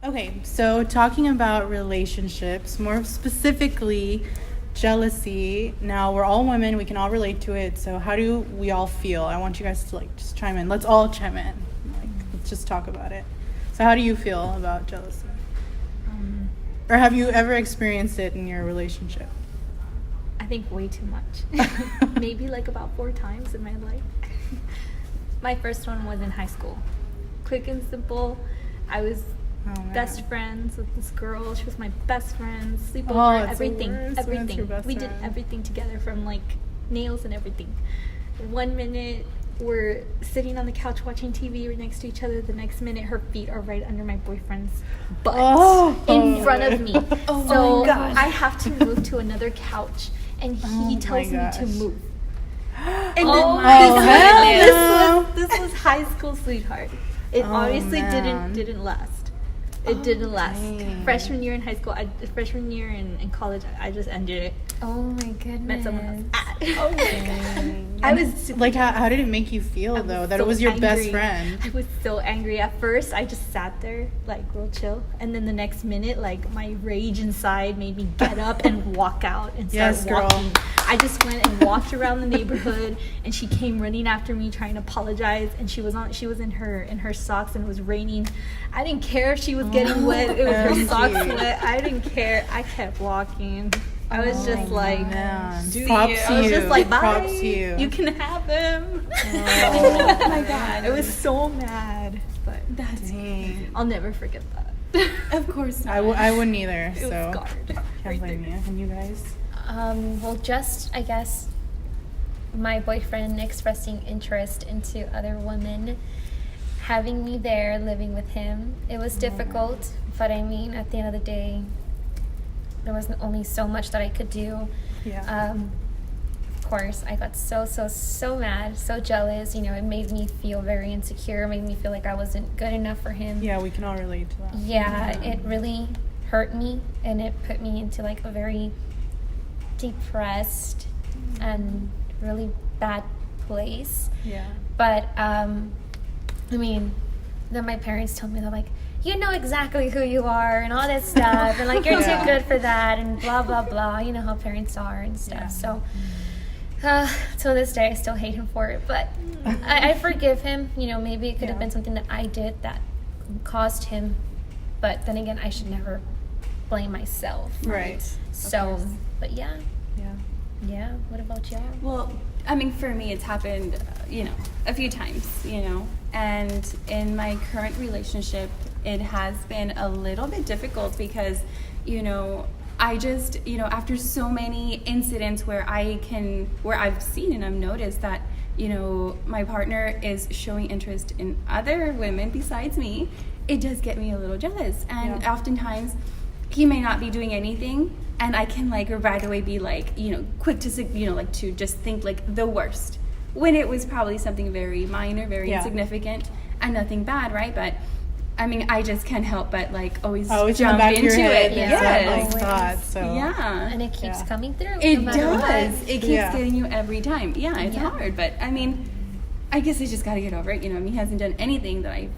Okay, so talking about relationships, more specifically jealousy. Now, we're all women, we can all relate to it. So, how do we all feel? I want you guys to just chime in. Let's all chime in. Let's just talk about it. So, how do you feel about jealousy? Or have you ever experienced it in your relationship? I think way too much. Maybe like about 4 times in my life. My first one was in high school. Quick and simple. I was best friends with this girl. She was my best friend. Sleepover, everything. We did everything together, from like nails and everything. 1 minute we're sitting on the couch watching TV. We're next to each other. The next minute her feet are right under my boyfriend's butt in front of me. So I have to move to another couch, and he tells me to move. And this was high school, sweetheart. It obviously didn't last. It didn't last. Dang. Freshman year in high school, freshman year in college, I just ended it. Oh my goodness. Met someone else. Oh my god. I was like, how did it make you feel though? That it was your best friend? I was so angry. At first, I just sat there like real chill, and then the next minute, like my rage inside made me get up and walk out and start walking. I just went and walked around the neighborhood, and she came running after me trying to apologize. And she was in her socks, and it was raining. I didn't care if she was getting wet. It was her socks wet. I didn't care. I kept walking. I was just like, props to you. I was just like, bye. Props to you. You can have him. Oh my god, I was so mad. But I'll never forget that. Of course not. I wouldn't either. It was scarred. Can't blame you. And you guys? Well, just, I guess, my boyfriend expressing interest into other women, having me there, living with him. It was difficult, but I mean, at the end of the day, there was only so much that I could do. Yeah. Of course, I got so mad, so jealous. You know, it made me feel very insecure, made me feel like I wasn't good enough for him. Yeah, we can all relate to that. Yeah, it really hurt me, and it put me into like a very depressed and really bad place. Yeah. But I mean, then my parents told me, they're like, you know exactly who you are and all this stuff, and like you're too good for that, and blah blah blah. You know how parents are and stuff. So till this day I still hate him for it, but I forgive him. You know, maybe it could have been something that I did that caused him, but then again, I should never blame myself. Right. So, but yeah. Yeah. What about y'all? Well, I mean, for me, it's happened, a few times, and in my current relationship, it has been a little bit difficult because, I just, after so many incidents where I've seen and I've noticed that, my partner is showing interest in other women besides me, it does get me a little jealous. And oftentimes, he may not be doing anything, and I can right away be quick to to just think the worst, when it was probably something very minor, very insignificant, and nothing bad, right? But I mean, I just can't help but always jump into it. And it keeps coming through. It does. It keeps getting you every time. Yeah, it's hard, but I mean, I guess I just got to get over it. I mean, he hasn't done anything that I,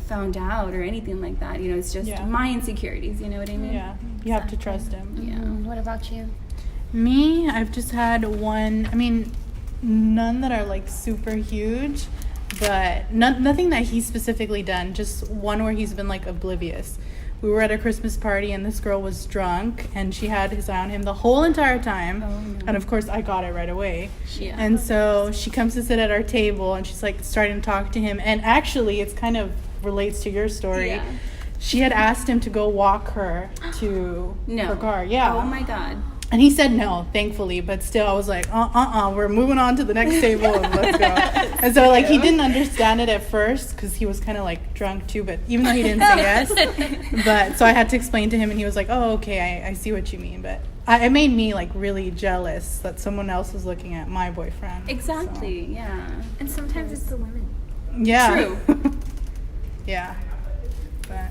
found out or anything like that. It's just my insecurities. You know what I mean? Yeah. You have to trust him. Yeah. What about you? Me, I've just had one. I mean, none that are super huge, but nothing that he's specifically done. Just one where he's been oblivious. We were at a Christmas party, and this girl was drunk, and she had his eye on him the whole entire time. Oh, no. And of course, I got it right away. Yeah. And so she comes to sit at our table, and she's starting to talk to him. And actually, it's kind of relates to your story. Yeah. She had asked him to go walk her to her car. Yeah. Oh my God. And he said no, thankfully, but still I was like, we're moving on to the next table and let's go. And so he didn't understand it at first because he was kind of drunk too, but even though he didn't say yes, but so I had to explain to him, and he was like, oh, okay, I see what you mean. But it made me really jealous that someone else was looking at my boyfriend. Exactly, yeah. And sometimes it's the women. Yeah. True. Yeah. But